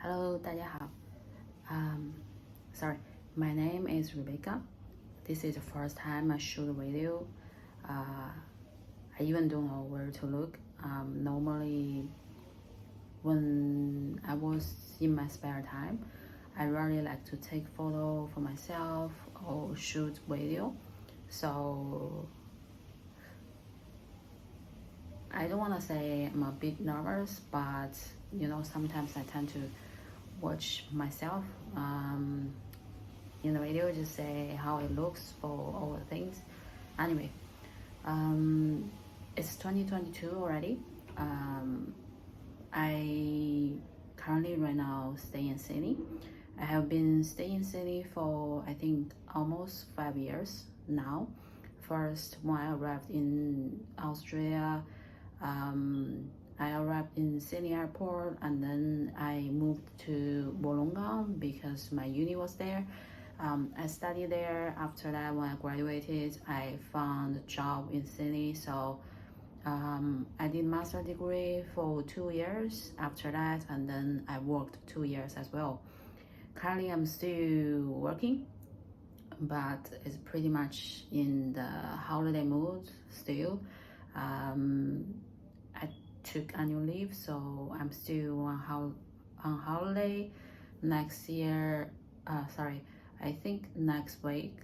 Hello，大家好。Sorry, my name is Rebecca. This is the first time I shoot a video. I even don't know where to look. Normally, when I was in my spare time, I really like to take photo for myself or shoot video. So I don't want to say I'm a bit nervous, but sometimes I tend to watch myself in the video, just say how it looks for all the things. Anyway, it's 2022 already. I currently right now stay in Sydney. I have been staying in Sydney for I think almost 5 years now. First, when I arrived in Australia, I arrived in Sydney airport, and then I moved to Wollongong because my uni was there. I studied there. After that, when I graduated, I found a job in Sydney. So I did master degree for 2 years after that, and then I worked 2 years as well. Currently, I'm still working, but it's pretty much in the holiday mood still. I took annual leave, so I'm still on holiday. Next year, I think next week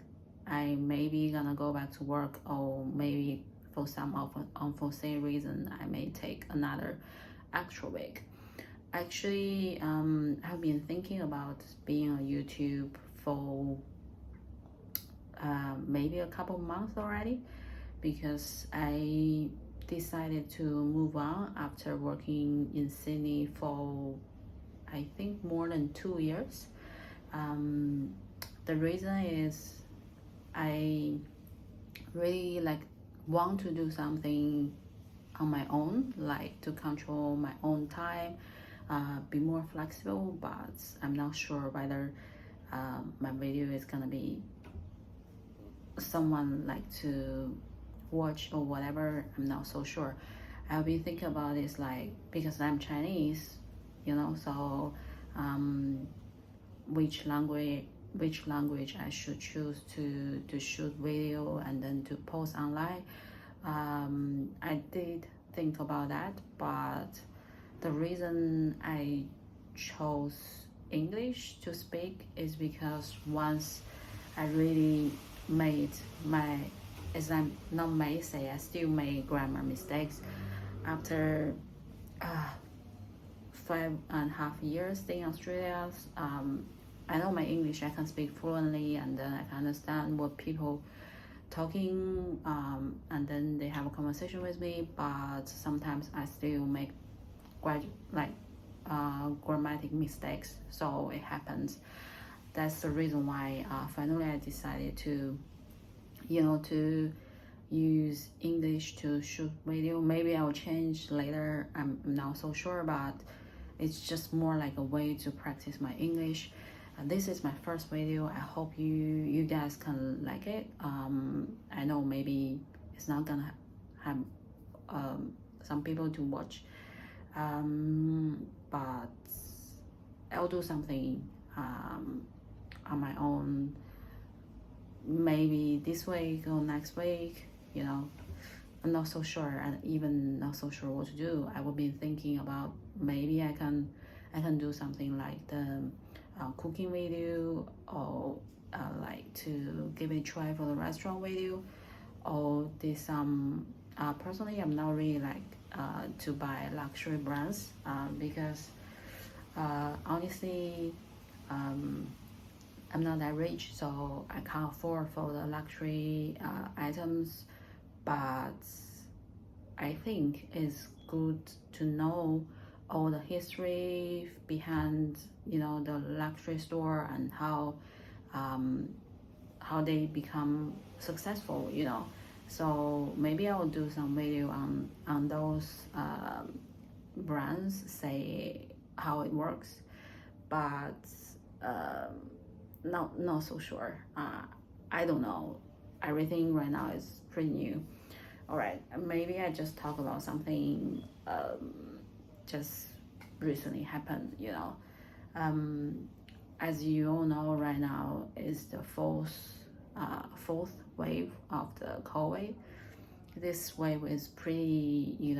I maybe gonna go back to work, or maybe for some unforeseen reason I may take another extra week. Actually, I've been thinking about being on YouTube for maybe a couple months already, because I decided to move on after working in Sydney for I think more than 2 years. The reason is I really want to do something on my own, like to control my own time, be more flexible, but I'm not sure whether my video is gonna be someone like to watch or whatever. I'm not so sure. I'll be thinking about this, like, because I'm Chinese, so which language I should choose to shoot video and then to post online. I did think about that, but the reason I chose English to speak is because once I really made my, as I'm not may say, I still made grammar mistakes after 5.5 years staying in Australia. I know my English, I can speak fluently, and then I can understand what people talking, and then they have a conversation with me, but sometimes I still make grammatic mistakes, so it happens. That's the reason why finally I decided to use English to shoot video. Maybe I'll change later, I'm not so sure, but it's just more like a way to practice my English. This is my first video. I hope you guys can like it. I know maybe it's not gonna have some people to watch, but I'll do something on my own, maybe this week or next week. I'm not so sure, and even not so sure what to do. I will be thinking about maybe I can do something like the cooking video, or like to give it a try for the restaurant video, or this personally I'm not really like to buy luxury brands, because honestly I'm not that rich, so I can't afford for the luxury items. But I think it's good to know all the history behind the luxury store, and how they become successful. So maybe I will do some video on those brands, say how it works, but not so sure. I don't know, everything right now is pretty new. All right, maybe I just talk about something just recently happened. As you all know, right now is the fourth wave of the COVID. This wave is pretty,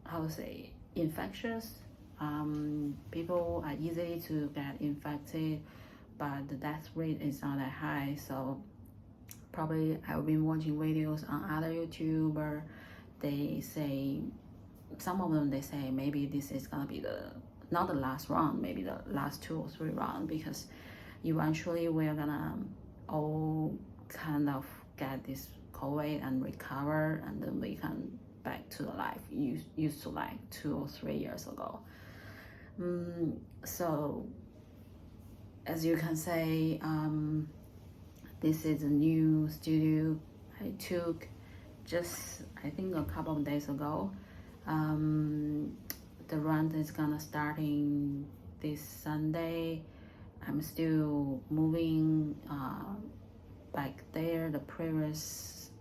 how to say, infectious. People are easy to get infected, but the death rate is not that high. So probably I've been watching videos on other YouTuber. They say, some of them they say maybe this is gonna be not the last round, maybe the last 2 or 3 rounds, because eventually we're gonna all kind of get this COVID and recover, and then we can back to the life used to like 2 or 3 years ago. So as you can say, this is a new studio I took just I think a couple of days ago. The rent is gonna starting this Sunday. I'm still moving back there, the previous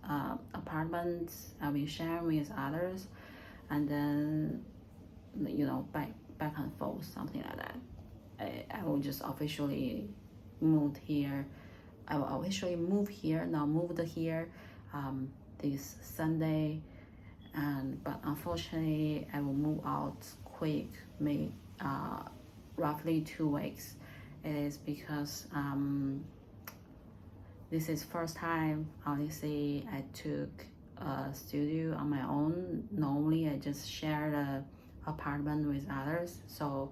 apartments I've been sharing with others, and then back and forth, something like that. I will just officially move here. I will officially move here, now moved here this Sunday, but unfortunately I will move out quick, maybe roughly 2 weeks. It is because this is first time honestly I took a studio on my own. Normally I just share the apartment with others, so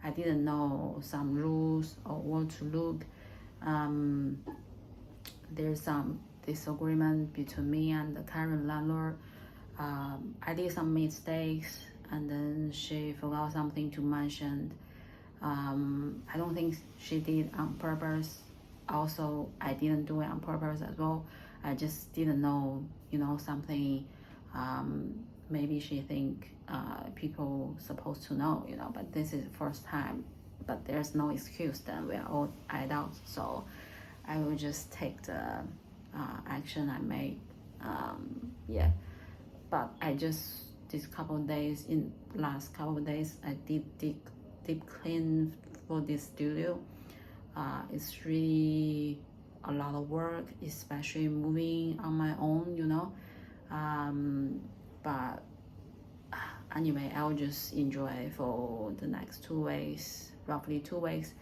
I didn't know some rules or what to look. There's some disagreement between me and the current landlord. I did some mistakes, and then she forgot something to mention. I don't think she did on purpose. Also, I didn't do it on purpose as well. I just didn't know, something. Maybe she think people supposed to know, but this is the first time. But there's no excuse, then we are all adults. So I will just take the action I made. But I just last couple of days I did deep clean for this studio. It's really a lot of work, especially moving on my own, but anyway, I'll just enjoy for the next 2 weeks, roughly 2 weeks.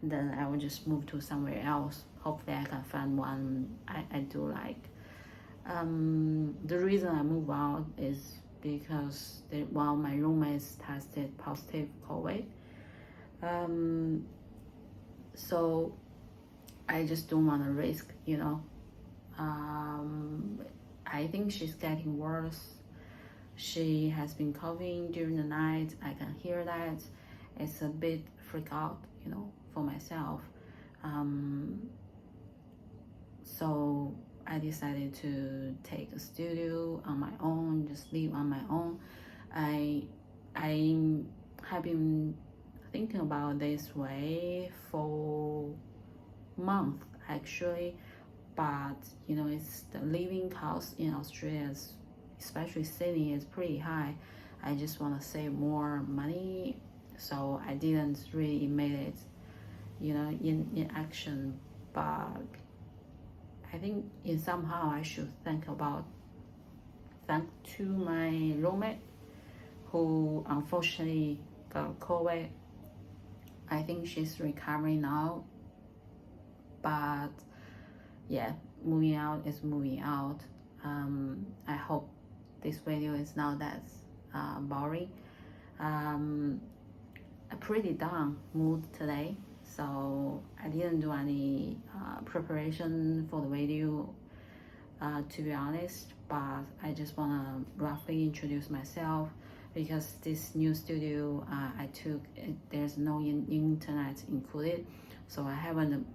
Then I will just move to somewhere else. Hopefully I can find one I do like. The reason I move out is because one of my roommates tested positive COVID. So I just don't want to risk, I think she's getting worse. She has been coughing during the night. I can hear that. It's a bit freak out, for myself. So I decided to take a studio on my own, just live on my own. I have been thinking about this way for months actually, but it's the living cost in Australia, especially Sydney, is pretty high. I just want to save more money, so I didn't really make it, in action. But I think in somehow I should thank to my roommate who unfortunately got COVID. I think she's recovering now, but yeah, moving out is moving out. I hope this video is not that boring. I'm pretty down mood today, so I didn't do any preparation for the video, to be honest, but I just want to roughly introduce myself, because this new studio I took, there's no internet included, so I haven't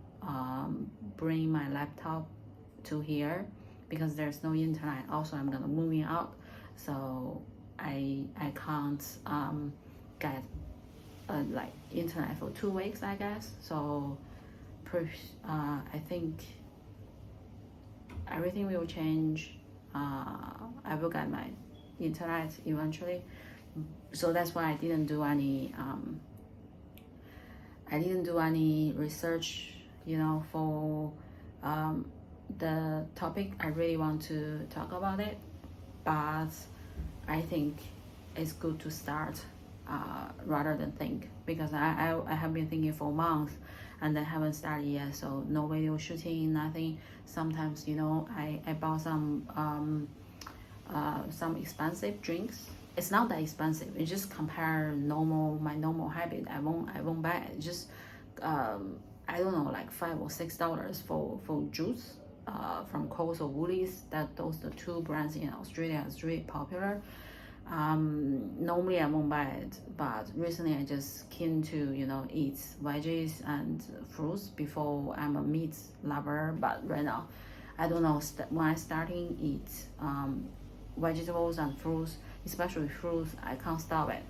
bring my laptop to here because there's no internet. Also, I'm gonna moving out, so I can't get like internet for 2 weeks, I guess. So I think everything will change. I will get my internet eventually, so that's why I didn't do any I didn't do any research, for the topic I really want to talk about it, but I think it's good to start rather than think, because I have been thinking for months and I haven't started yet, so no video shooting, nothing. Sometimes I bought some expensive drinks. It's not that expensive, it's just compare my normal habit. I won't buy it. Just I don't know, like $5 or $6 for juice from Coles or Woolies. Those the two brands in Australia is really popular. Normally I won't buy it, but recently I just keen to eat veggies and fruits. Before, I'm a meat lover, but right now I don't know, when I starting eat vegetables and fruits, especially fruits, I can't stop it.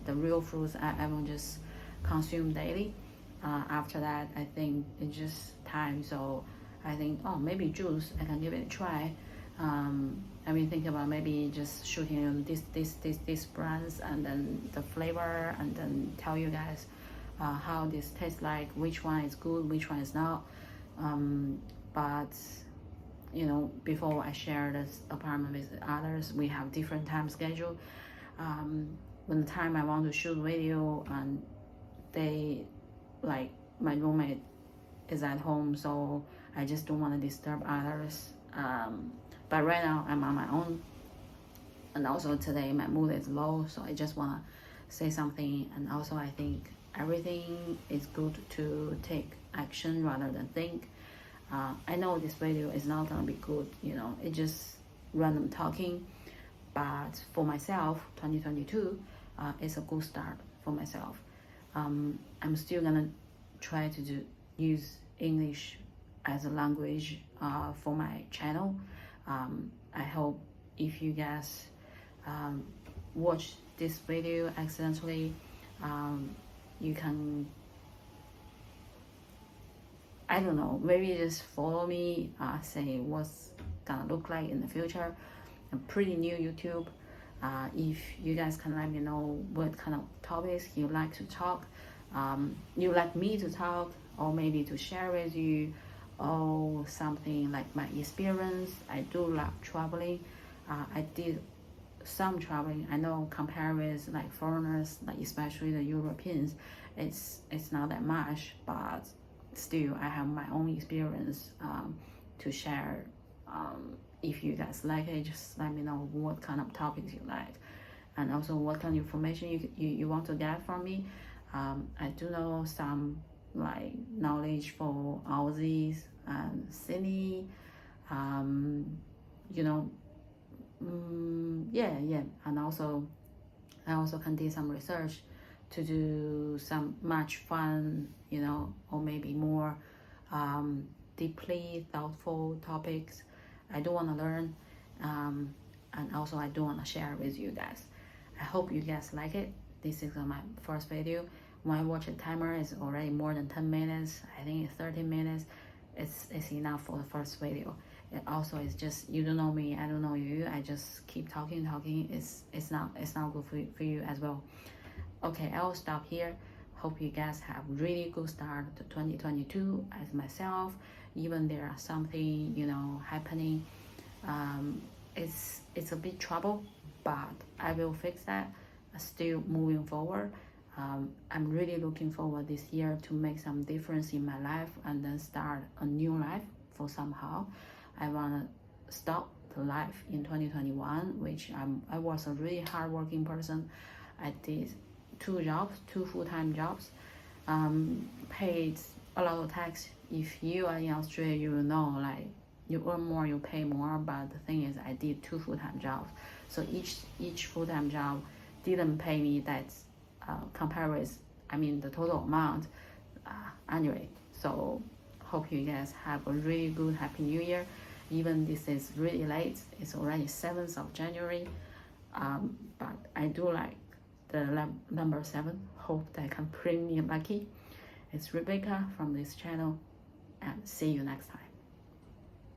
The real fruits I will just consume daily. After that, I think it's just time. So I think, maybe juice, I can give it a try. I mean, think about maybe just shooting this brands and then the flavor, and then tell you guys how this tastes like, which one is good, which one is not. But before I share this apartment with others, we have different time schedule. When the time I want to shoot video, and they, like, my roommate is at home, so I just don't want to disturb others. But right now I'm on my own, and also today my mood is low, so I just want to say something. And also, I think everything is good to take action rather than think. I know this video is not gonna be good, it's just random talking, but for myself, 2022 is a good start for myself. I'm still gonna try to use English as a language for my channel. I hope if you guys watch this video accidentally, you can, I don't know, maybe just follow me, say what's gonna look like in the future. I'm pretty new YouTube. If you guys can let me know what kind of topics you like to talk, you like me to talk, or maybe to share with you, or something like my experience. I do love traveling. I did some traveling. I know compared with like foreigners, like especially the Europeans, it's not that much, but still I have my own experience to share. If you guys like it, just let me know what kind of topics you like, and also what kind of information you want to get from me. I do know some like knowledge for Aussies and Sydney, yeah, and also I also can do some research to do some much fun, or maybe more deeply thoughtful topics. I do want to learn, and also I do want to share with you guys. I hope you guys like it. This is my first video. When I watch the timer, it's already more than 10 minutes. I think it's 13 minutes. It's enough for the first video. It also is just, you don't know me, I don't know you. I just keep talking. It's not good for you as well. Okay, I will stop here. Hope you guys have really good start to 2022 as myself. Even there are something happening. It's a big trouble, but I will fix that. Still moving forward. I'm really looking forward this year to make some difference in my life, and then start a new life for somehow. I want to stop the life in 2021, which I was a really hardworking person. I did two full-time jobs, paid a lot of tax. If you are in Australia, you will know, like, you earn more, you pay more. But the thing is, I did two full-time jobs, so each full-time job didn't pay me that compared with, the total amount. Anyway, so hope you guys have a really good happy new year. Even this is really late, it's already 7th of January, but I do like the number 7. Hope that can bring me lucky. It's Rebecca from this channel, and see you next time.